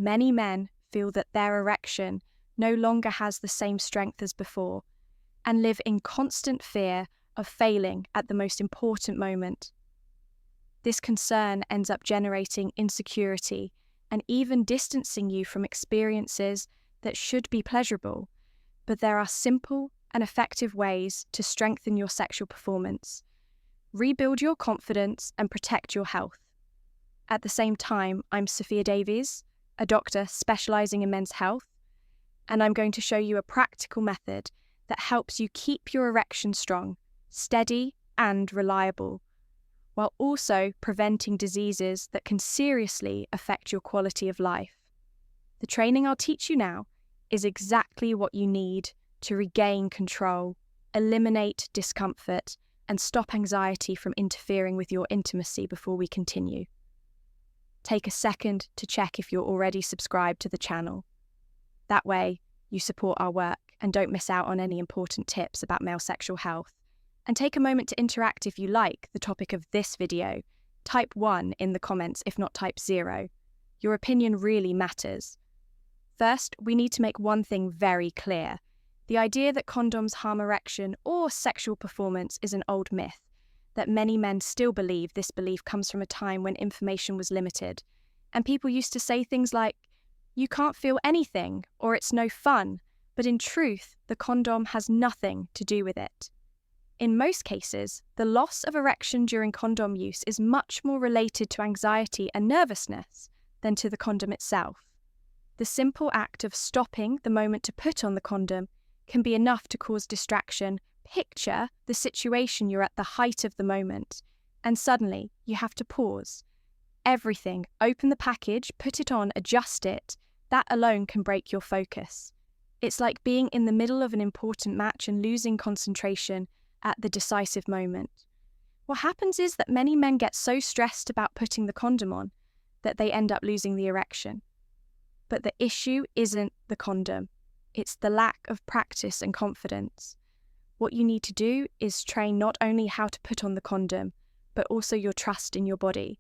many men feel that their erection no longer has the same strength as before and live in constant fear of failing at the most important moment. This concern ends up generating insecurity and even distancing you from experiences that should be pleasurable, but there are simple and effective ways to strengthen your sexual performance, rebuild your confidence, and protect your health. At the same time, I'm Sophia Davies, a doctor specializing in men's health, and I'm going to show you a practical method that helps you keep your erection strong, steady, and reliable, while also preventing diseases that can seriously affect your quality of life. The training I'll teach you now is exactly what you need to regain control, eliminate discomfort, and stop anxiety from interfering with your intimacy before we continue. Take a second to check if you're already subscribed to the channel. That way, you support our work and don't miss out on any important tips about male sexual health. And take a moment to interact if you like the topic of this video. Type 1 in the comments if not type 0. Your opinion really matters. First, we need to make one thing very clear. The idea that condoms harm erection or sexual performance is an old myth that many men still believe. This belief comes from a time when information was limited, and people used to say things like, "You can't feel anything," or "It's no fun," but in truth, the condom has nothing to do with it. In most cases, the loss of erection during condom use is much more related to anxiety and nervousness than to the condom itself. The simple act of stopping the moment to put on the condom can be enough to cause distraction. Picture the situation: you're at the height of the moment, and suddenly you have to pause. Everything, open the package, put it on, adjust it. That alone can break your focus. It's like being in the middle of an important match and losing concentration at the decisive moment. What happens is that many men get so stressed about putting the condom on that they end up losing the erection. But the issue isn't the condom. It's the lack of practice and confidence. What you need to do is train not only how to put on the condom, but also your trust in your body.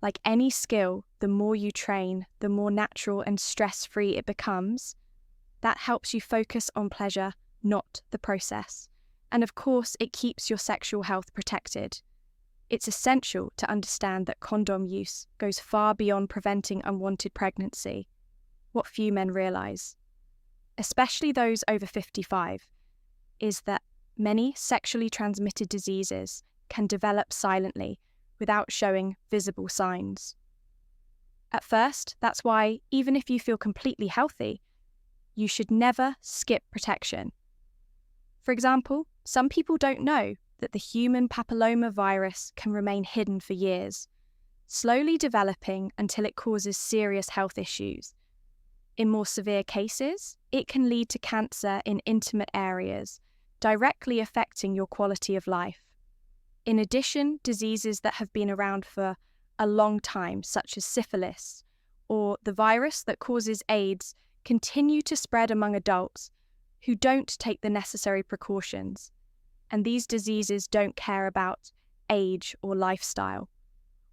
Like any skill, the more you train, the more natural and stress-free it becomes. That helps you focus on pleasure, not the process. And of course, it keeps your sexual health protected. It's essential to understand that condom use goes far beyond preventing unwanted pregnancy, what few men realize, especially those over 55, is that many sexually transmitted diseases can develop silently without showing visible signs. At first, that's why, even if you feel completely healthy, you should never skip protection. For example, some people don't know that the human papilloma virus can remain hidden for years, slowly developing until it causes serious health issues. In more severe cases, it can lead to cancer in intimate areas, directly affecting your quality of life. In addition, diseases that have been around for a long time, such as syphilis or the virus that causes AIDS, continue to spread among adults who don't take the necessary precautions. And these diseases don't care about age or lifestyle.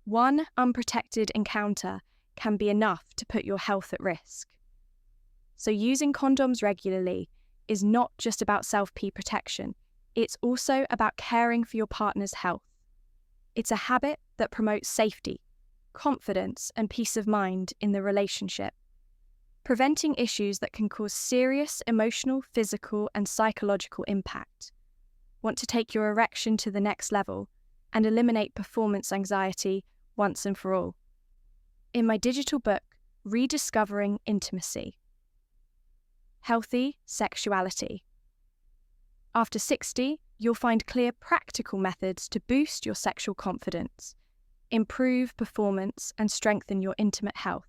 One unprotected encounter can be enough to put your health at risk. So using condoms regularly is not just about self-pee protection, it's also about caring for your partner's health. It's a habit that promotes safety, confidence, and peace of mind in the relationship, preventing issues that can cause serious emotional, physical, and psychological impact. Want to take your erection to the next level and eliminate performance anxiety once and for all? In my digital book, Rediscovering Intimacy, Healthy Sexuality. After 60, you'll find clear practical methods to boost your sexual confidence, improve performance, and strengthen your intimate health.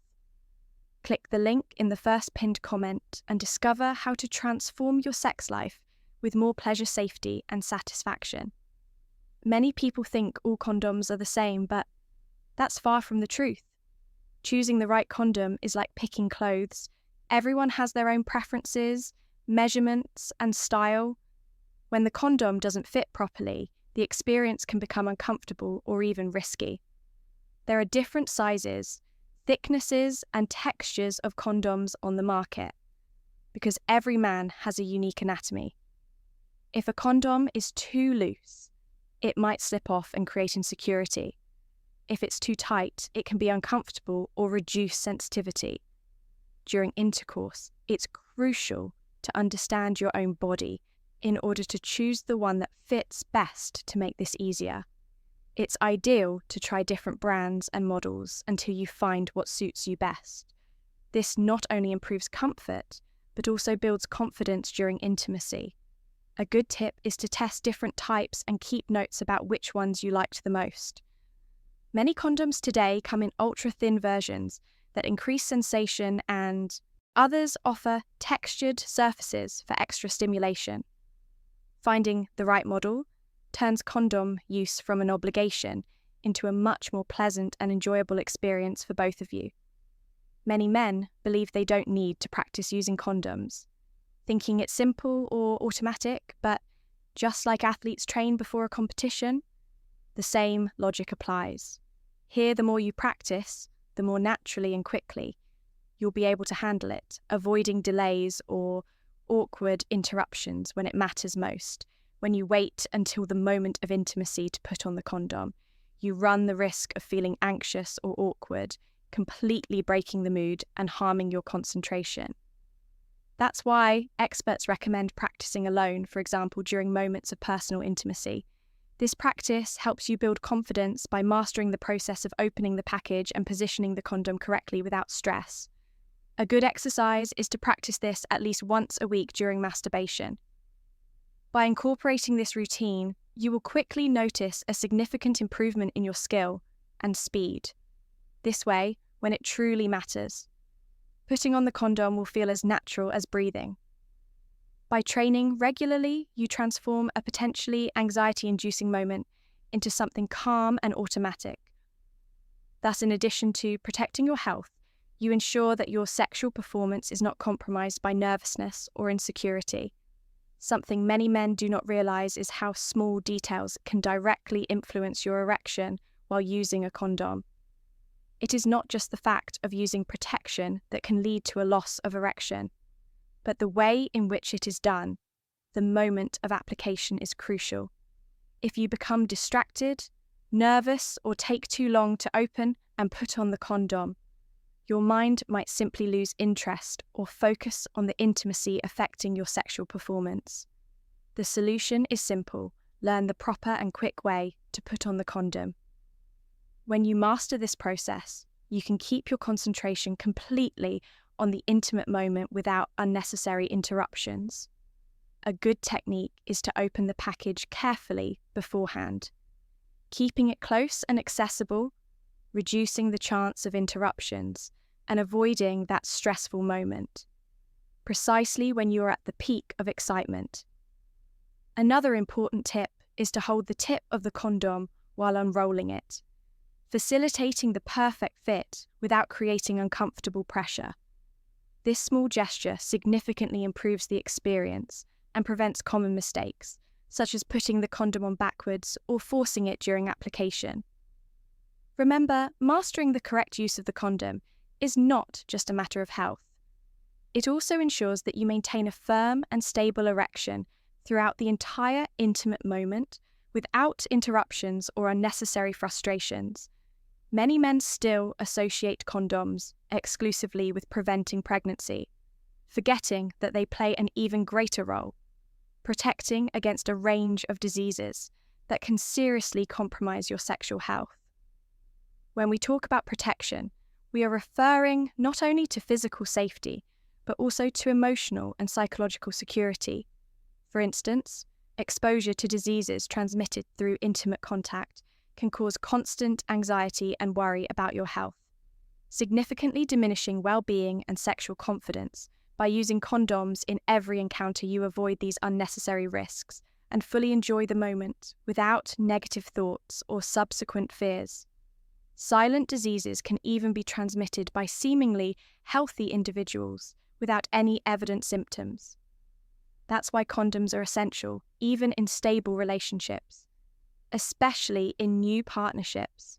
Click the link in the first pinned comment and discover how to transform your sex life with more pleasure, safety, and satisfaction. Many people think all condoms are the same, but that's far from the truth. Choosing the right condom is like picking clothes. Everyone has their own preferences, measurements, and style. When the condom doesn't fit properly, the experience can become uncomfortable or even risky. There are different sizes, thicknesses and textures of condoms on the market, because every man has a unique anatomy. If a condom is too loose, it might slip off and create insecurity. If it's too tight, it can be uncomfortable or reduce sensitivity. During intercourse, it's crucial to understand your own body in order to choose the one that fits best to make this easier. It's ideal to try different brands and models until you find what suits you best. This not only improves comfort, but also builds confidence during intimacy. A good tip is to test different types and keep notes about which ones you liked the most. Many condoms today come in ultra-thin versions that increase sensation, and others offer textured surfaces for extra stimulation. Finding the right model turns condom use from an obligation into a much more pleasant and enjoyable experience for both of you. Many men believe they don't need to practice using condoms, thinking it's simple or automatic, but just like athletes train before a competition, the same logic applies. Here, the more you practice, the more naturally and quickly you'll be able to handle it, avoiding delays or awkward interruptions when it matters most. When you wait until the moment of intimacy to put on the condom, you run the risk of feeling anxious or awkward, completely breaking the mood and harming your concentration. That's why experts recommend practicing alone, for example, during moments of personal intimacy. This practice helps you build confidence by mastering the process of opening the package and positioning the condom correctly without stress. A good exercise is to practice this at least once a week during masturbation. By incorporating this routine, you will quickly notice a significant improvement in your skill and speed. This way, when it truly matters, putting on the condom will feel as natural as breathing. By training regularly, you transform a potentially anxiety-inducing moment into something calm and automatic. Thus, in addition to protecting your health, you ensure that your sexual performance is not compromised by nervousness or insecurity. Something many men do not realize is how small details can directly influence your erection while using a condom. It is not just the fact of using protection that can lead to a loss of erection, but the way in which it is done. The moment of application is crucial. If you become distracted, nervous, or take too long to open and put on the condom, your mind might simply lose interest or focus on the intimacy affecting your sexual performance. The solution is simple: learn the proper and quick way to put on the condom. When you master this process, you can keep your concentration completely on the intimate moment without unnecessary interruptions. A good technique is to open the package carefully beforehand, keeping it close and accessible, reducing the chance of interruptions, and avoiding that stressful moment, precisely when you're at the peak of excitement. Another important tip is to hold the tip of the condom while unrolling it, facilitating the perfect fit without creating uncomfortable pressure. This small gesture significantly improves the experience and prevents common mistakes, such as putting the condom on backwards or forcing it during application. Remember, mastering the correct use of the condom is not just a matter of health. It also ensures that you maintain a firm and stable erection throughout the entire intimate moment without interruptions or unnecessary frustrations. Many men still associate condoms exclusively with preventing pregnancy, forgetting that they play an even greater role, protecting against a range of diseases that can seriously compromise your sexual health. When we talk about protection, we are referring not only to physical safety, but also to emotional and psychological security. For instance, exposure to diseases transmitted through intimate contact can cause constant anxiety and worry about your health, significantly diminishing well-being and sexual confidence. By using condoms in every encounter, you avoid these unnecessary risks and fully enjoy the moment without negative thoughts or subsequent fears. Silent diseases can even be transmitted by seemingly healthy individuals without any evident symptoms. That's why condoms are essential, even in stable relationships, especially in new partnerships.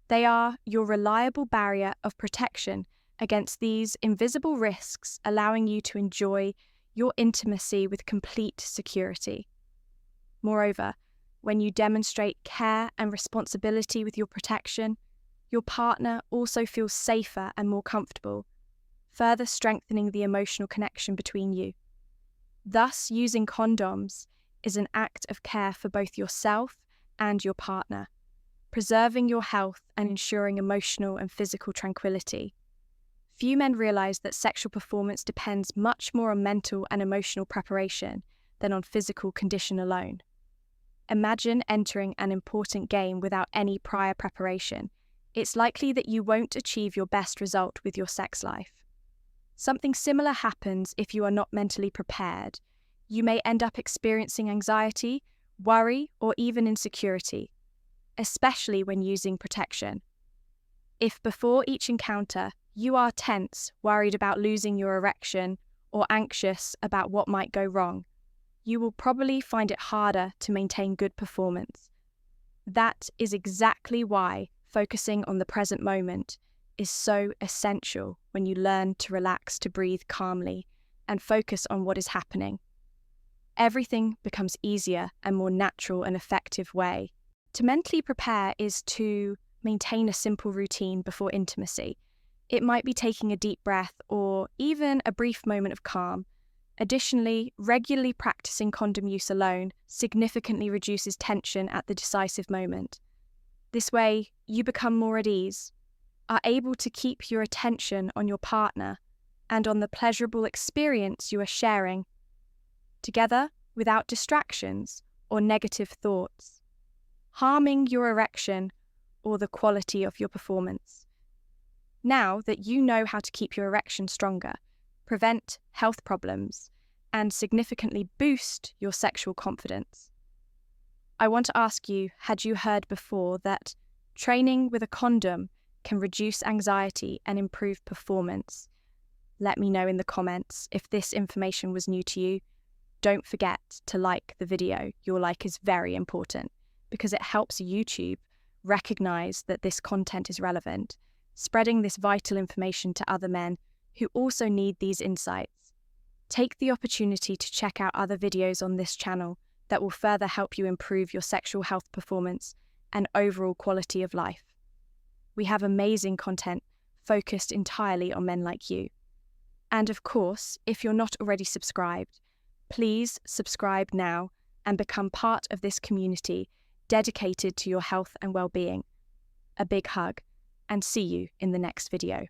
They are your reliable barrier of protection against these invisible risks, allowing you to enjoy your intimacy with complete security. Moreover, when you demonstrate care and responsibility with your protection, your partner also feels safer and more comfortable, further strengthening the emotional connection between you. Thus, using condoms is an act of care for both yourself and your partner, preserving your health and ensuring emotional and physical tranquility. Few men realize that sexual performance depends much more on mental and emotional preparation than on physical condition alone. Imagine entering an important game without any prior preparation. It's likely that you won't achieve your best result with your sex life. Something similar happens if you are not mentally prepared. You may end up experiencing anxiety, worry, or even insecurity, especially when using protection. If before each encounter you are tense, worried about losing your erection, or anxious about what might go wrong, you will probably find it harder to maintain good performance. That is exactly why focusing on the present moment is so essential when you learn to relax, to breathe calmly, and focus on what is happening. Everything becomes easier and more natural and effective way. To mentally prepare is to maintain a simple routine before intimacy. It might be taking a deep breath or even a brief moment of calm. Additionally, regularly practicing condom use alone significantly reduces tension at the decisive moment. This way, you become more at ease, are able to keep your attention on your partner and on the pleasurable experience you are sharing, together without distractions or negative thoughts, harming your erection or the quality of your performance. Now that you know how to keep your erection stronger, prevent health problems, and significantly boost your sexual confidence, I want to ask you, had you heard before that training with a condom can reduce anxiety and improve performance? Let me know in the comments if this information was new to you. Don't forget to like the video. Your like is very important because it helps YouTube recognize that this content is relevant, spreading this vital information to other men who also need these insights. Take the opportunity to check out other videos on this channel that will further help you improve your sexual health performance and overall quality of life. We have amazing content focused entirely on men like you. And of course, if you're not already subscribed, please subscribe now and become part of this community dedicated to your health and well-being. A big hug, and see you in the next video.